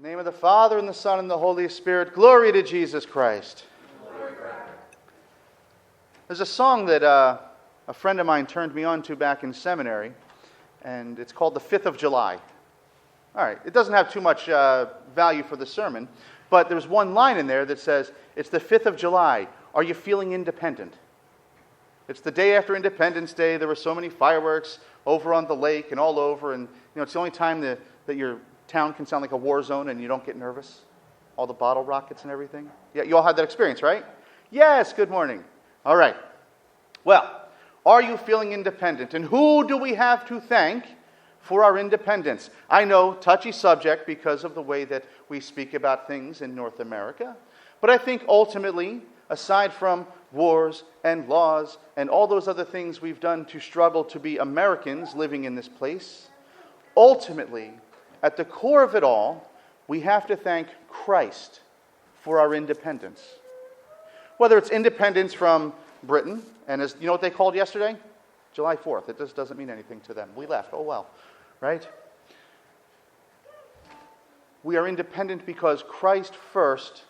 In the name of the Father, and the Son, and the Holy Spirit. Glory to Jesus Christ. There's a song that a friend of mine turned me on to back in seminary, and it's called The 5th of July. All right, it doesn't have too much value for the sermon, but there's one line in there that says, it's the 5th of July. Are you feeling independent? It's the day after Independence Day. There were so many fireworks over on the lake and all over, and it's the only time that your town can sound like a war zone and you don't get nervous. All the bottle rockets and everything. Yeah, you all had that experience, right? Yes, good morning. All right. Well, are you feeling independent? And who do we have to thank for our independence? I know, touchy subject because of the way that we speak about things in North America. But I think ultimately, aside from wars and laws and all those other things we've done to struggle to be Americans living in this place, ultimately, at the core of it all, we have to thank Christ for our independence. Whether it's independence from Britain, and as you know what they called yesterday? July 4th. It just doesn't mean anything to them. We left. Oh well. Right? We are independent because Christ first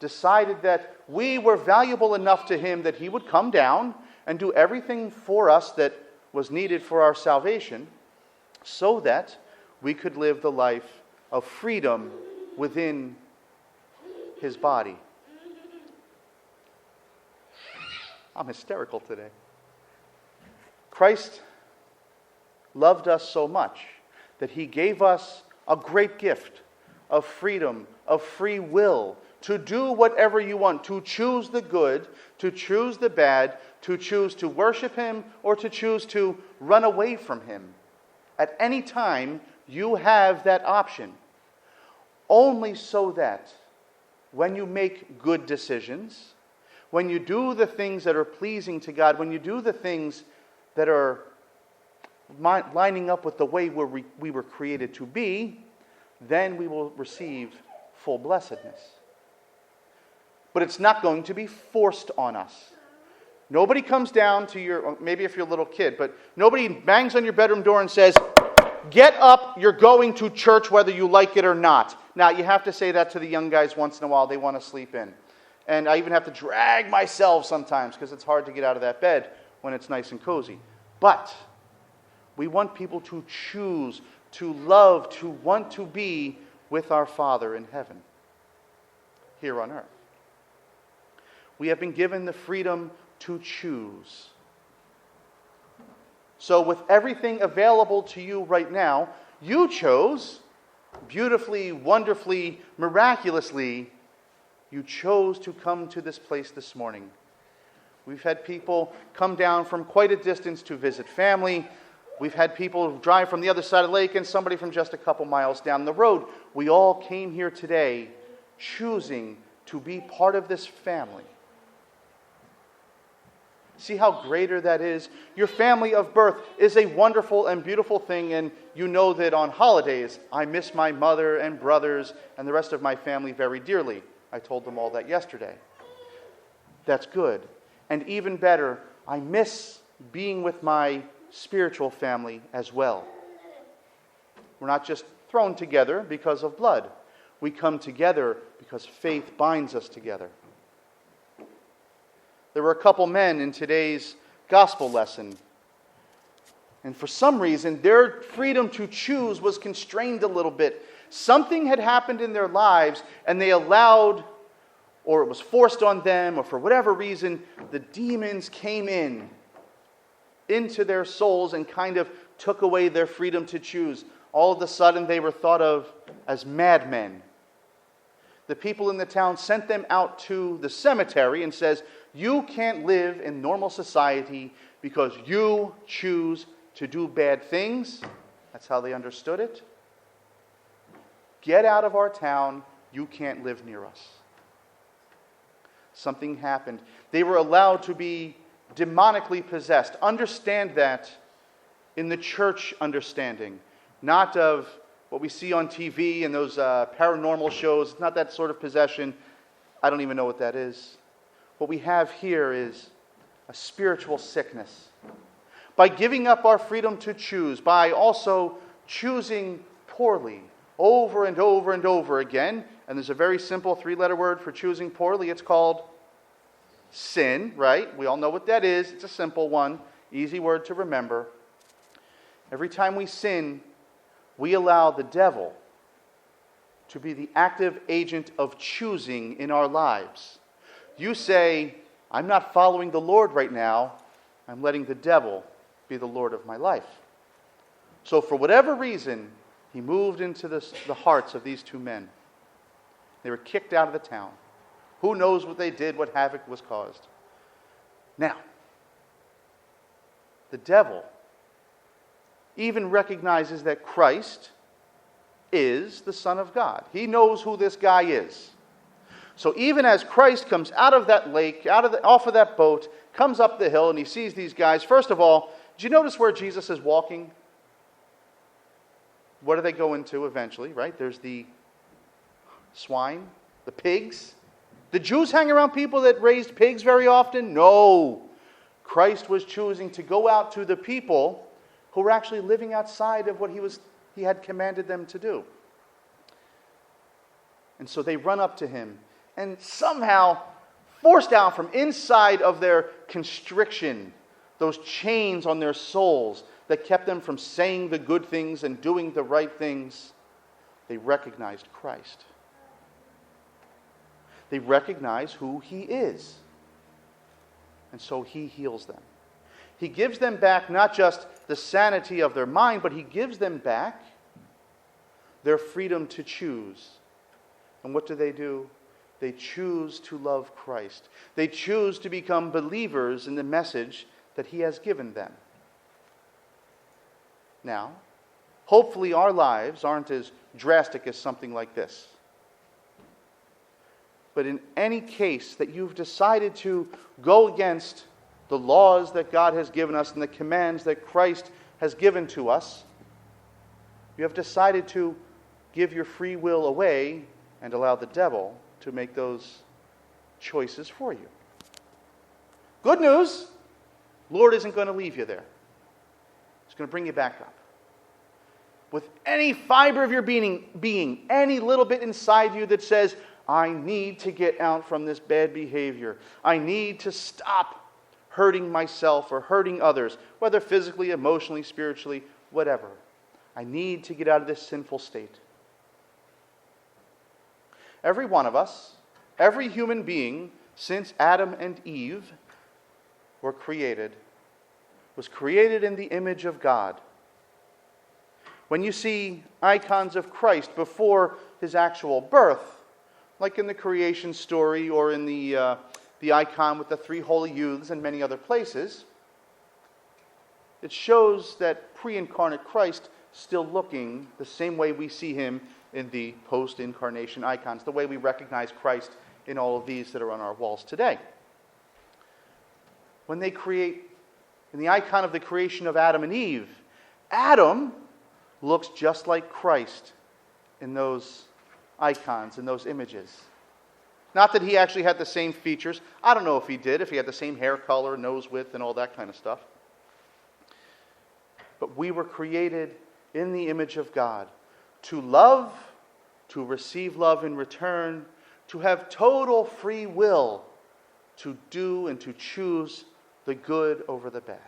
decided that we were valuable enough to Him that He would come down and do everything for us that was needed for our salvation so that we could live the life of freedom within His body. I'm hysterical today. Christ loved us so much that He gave us a great gift of freedom, of free will, to do whatever you want, to choose the good, to choose the bad, to choose to worship Him, or to choose to run away from Him. At any time, you have that option. Only so that when you make good decisions, when you do the things that are pleasing to God, when you do the things that are lining up with the way we were created to be, then we will receive full blessedness. But it's not going to be forced on us. Nobody comes down to your, maybe if you're a little kid, but nobody bangs on your bedroom door and says, get up, you're going to church whether you like it or not. Now, you have to say that to the young guys once in a while. They want to sleep in. And I even have to drag myself sometimes because it's hard to get out of that bed when it's nice and cozy. But we want people to choose, to love, to want to be with our Father in heaven, here on earth. We have been given the freedom to choose. So with everything available to you right now, you chose, beautifully, wonderfully, miraculously, you chose to come to this place this morning. We've had people come down from quite a distance to visit family. We've had people drive from the other side of the lake and somebody from just a couple miles down the road. We all came here today choosing to be part of this family. See how greater that is? Your family of birth is a wonderful and beautiful thing, and you know that on holidays, I miss my mother and brothers and the rest of my family very dearly. I told them all that yesterday. That's good. And even better, I miss being with my spiritual family as well. We're not just thrown together because of blood. We come together because faith binds us together. There were a couple men in today's gospel lesson. And for some reason, their freedom to choose was constrained a little bit. Something had happened in their lives, and they allowed, or it was forced on them, or for whatever reason, the demons came into their souls and kind of took away their freedom to choose. All of a sudden, they were thought of as madmen. The people in the town sent them out to the cemetery and says, you can't live in normal society because you choose to do bad things. That's how they understood it. Get out of our town. You can't live near us. Something happened. They were allowed to be demonically possessed. Understand that in the church understanding, not of what we see on TV and those paranormal shows. It's not that sort of possession. I don't even know what that is. What we have here is a spiritual sickness. By giving up our freedom to choose, by also choosing poorly, over and over and over again. And there's a very simple 3-letter word for choosing poorly. It's called sin, right? We all know what that is. It's a simple one, easy word to remember. Every time we sin, we allow the devil to be the active agent of choosing in our lives. You say, I'm not following the Lord right now. I'm letting the devil be the Lord of my life. So for whatever reason, he moved into the hearts of these two men. They were kicked out of the town. Who knows what they did, what havoc was caused. Now, the devil even recognizes that Christ is the Son of God. He knows who this guy is. So even as Christ comes out of that lake, off of that boat, comes up the hill and he sees these guys, first of all, did you notice where Jesus is walking? What do they go into eventually, right? There's the swine, the pigs. The Jews hang around people that raised pigs very often? No. Christ was choosing to go out to the people who were actually living outside of what he had commanded them to do. And so they run up to him and somehow forced out from inside of their constriction, those chains on their souls that kept them from saying the good things and doing the right things, they recognized Christ. They recognize who he is. And so he heals them. He gives them back not just the sanity of their mind, but he gives them back their freedom to choose. And what do? They choose to love Christ. They choose to become believers in the message that he has given them. Now, hopefully our lives aren't as drastic as something like this. But in any case that you've decided to go against the laws that God has given us and the commands that Christ has given to us, you have decided to give your free will away and allow the devil to make those choices for you. Good news, Lord isn't going to leave you there. He's going to bring you back up. With any fiber of your being, any little bit inside you that says, I need to get out from this bad behavior. I need to stop hurting myself or hurting others, whether physically, emotionally, spiritually, whatever. I need to get out of this sinful state. Every one of us, every human being since Adam and Eve were created, was created in the image of God. When you see icons of Christ before his actual birth, like in the creation story or in the icon with the 3 holy youths and many other places, it shows that pre-incarnate Christ still looking the same way we see him in the post-incarnation icons, the way we recognize Christ in all of these that are on our walls today. When they create, in the icon of the creation of Adam and Eve, Adam looks just like Christ in those icons, in those images. Not that he actually had the same features. I don't know if he did, if he had the same hair color, nose width, and all that kind of stuff. But we were created in the image of God to love, to receive love in return, to have total free will to do and to choose the good over the bad.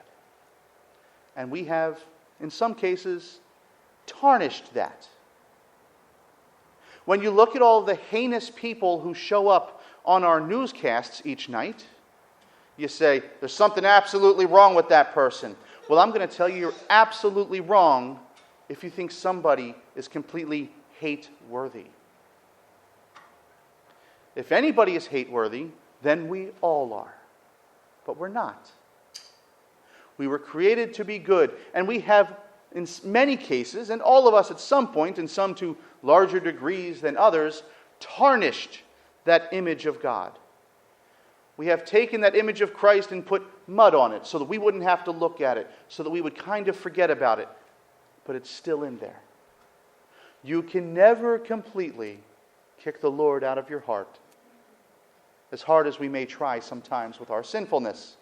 And we have, in some cases, tarnished that. When you look at all the heinous people who show up on our newscasts each night, you say, there's something absolutely wrong with that person. Well, I'm going to tell you you're absolutely wrong if you think somebody is completely hate-worthy. If anybody is hate-worthy, then we all are. But we're not. We were created to be good, and we have, in many cases, and all of us at some point, and some to larger degrees than others, tarnished that image of God. We have taken that image of Christ and put mud on it so that we wouldn't have to look at it, so that we would kind of forget about it. But it's still in there. You can never completely kick the Lord out of your heart, as hard as we may try sometimes with our sinfulness,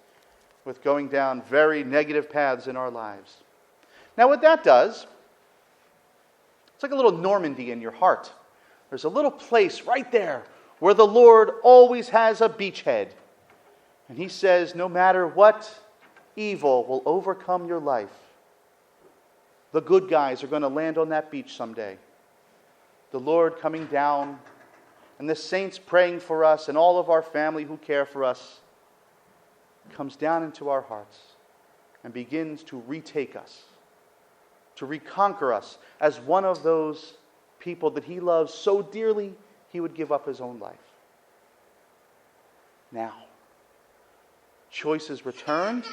with going down very negative paths in our lives. Now what that does It's like a little Normandy in your heart. There's a little place right there where the Lord always has a beachhead. And He says, no matter what evil will overcome your life, the good guys are going to land on that beach someday. The Lord coming down, and the saints praying for us, and all of our family who care for us, comes down into our hearts and begins to retake us, to reconquer us as one of those people that He loves so dearly He would give up His own life. Now, choice is returned.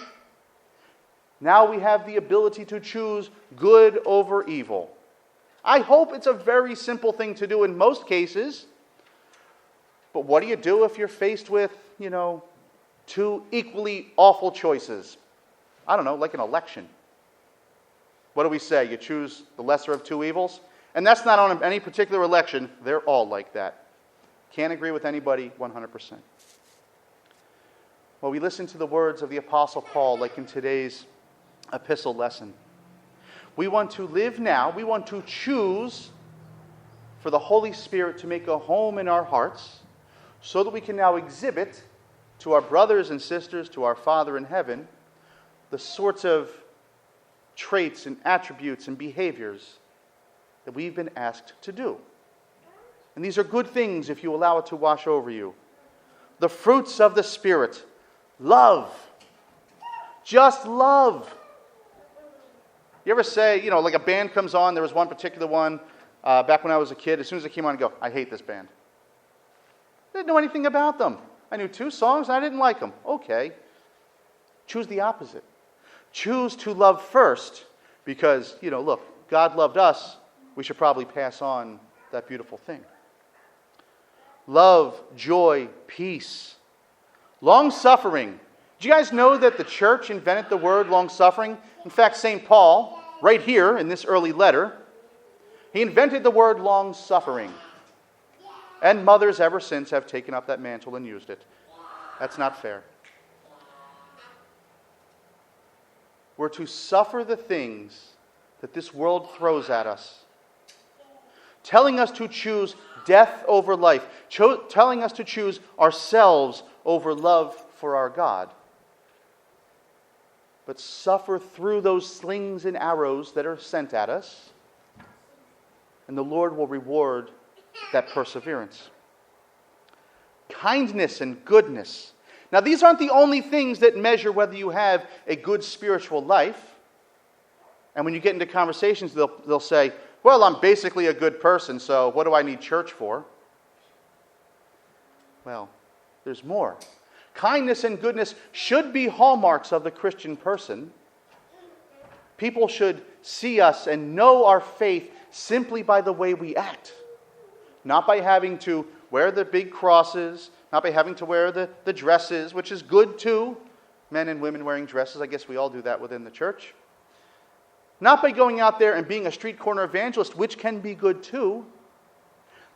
Now we have the ability to choose good over evil. I hope it's a very simple thing to do in most cases. But what do you do if you're faced with, two equally awful choices? I don't know, like an election. What do we say? You choose the lesser of two evils? And that's not on any particular election. They're all like that. Can't agree with anybody 100%. Well, we listen to the words of the Apostle Paul, like in today's epistle lesson. We want to live now. We want to choose for the Holy Spirit to make a home in our hearts so that we can now exhibit to our brothers and sisters, to our Father in heaven, the sorts of traits and attributes and behaviors that we've been asked to do. And these are good things if you allow it to wash over you. The fruits of the Spirit. Love. Just love. You ever say, like a band comes on, there was one particular one back when I was a kid, as soon as it came on, I go, I hate this band. I didn't know anything about them. I knew 2 songs and I didn't like them. Okay. Choose the opposite. Choose to love first because, look, God loved us. We should probably pass on that beautiful thing. Love, joy, peace, long-suffering. Did you guys know that the church invented the word long-suffering? In fact, St. Paul, right here in this early letter, he invented the word long-suffering. And mothers ever since have taken up that mantle and used it. That's not fair. We're to suffer the things that this world throws at us, telling us to choose death over life, telling us to choose ourselves over love for our God. But suffer through those slings and arrows that are sent at us, and the Lord will reward that perseverance. Kindness and goodness. Now, these aren't the only things that measure whether you have a good spiritual life. And when you get into conversations, they'll say, well, I'm basically a good person, so what do I need church for? Well, there's more. Kindness and goodness should be hallmarks of the Christian person. People should see us and know our faith simply by the way we act. Not by having to wear the big crosses, not by having to wear the dresses, which is good too. Men and women wearing dresses, I guess we all do that within the church. Not by going out there and being a street corner evangelist, which can be good too.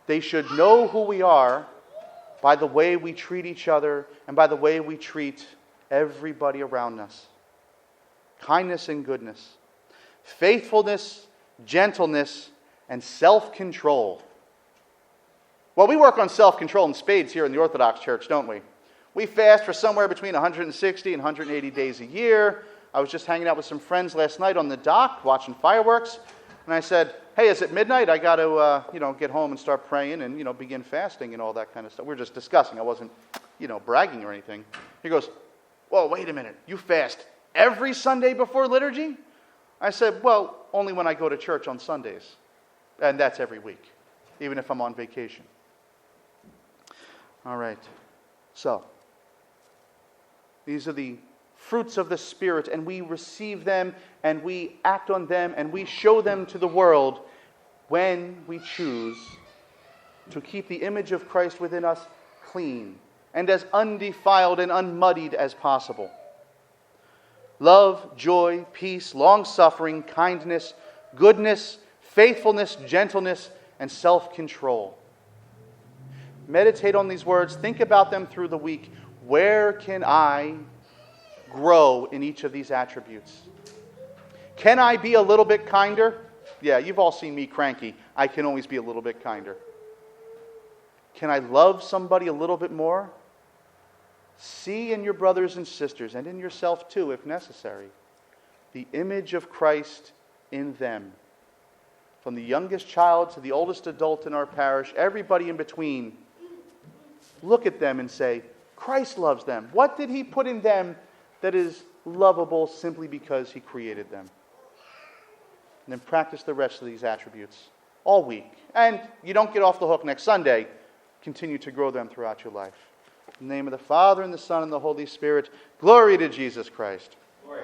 They should know who we are by the way we treat each other and by the way we treat everybody around us. Kindness and goodness. Faithfulness, gentleness, and self-control. Well, we work on self-control in spades here in the Orthodox Church, don't we? We fast for somewhere between 160 and 180 days a year. I was just hanging out with some friends last night on the dock watching fireworks, and I said, hey, is it midnight? I got to, get home and start praying and, begin fasting and all that kind of stuff. We were just discussing. I wasn't, bragging or anything. He goes, well, wait a minute. You fast every Sunday before liturgy? I said, well, only when I go to church on Sundays. And that's every week, even if I'm on vacation. All right. So, these are the fruits of the Spirit, and we receive them, and we act on them, and we show them to the world when we choose to keep the image of Christ within us clean and as undefiled and unmuddied as possible. Love, joy, peace, long-suffering, kindness, goodness, faithfulness, gentleness, and self-control. Meditate on these words. Think about them through the week. Where can I grow in each of these attributes? Can I be a little bit kinder? Yeah, you've all seen me cranky. I can always be a little bit kinder. Can I love somebody a little bit more? See in your brothers and sisters, and in yourself too, if necessary, the image of Christ in them. From the youngest child to the oldest adult in our parish, everybody in between, look at them and say, Christ loves them. What did He put in them that is lovable simply because He created them? And then practice the rest of these attributes all week. And you don't get off the hook next Sunday. Continue to grow them throughout your life. In the name of the Father, and the Son, and the Holy Spirit, glory to Jesus Christ. Glory.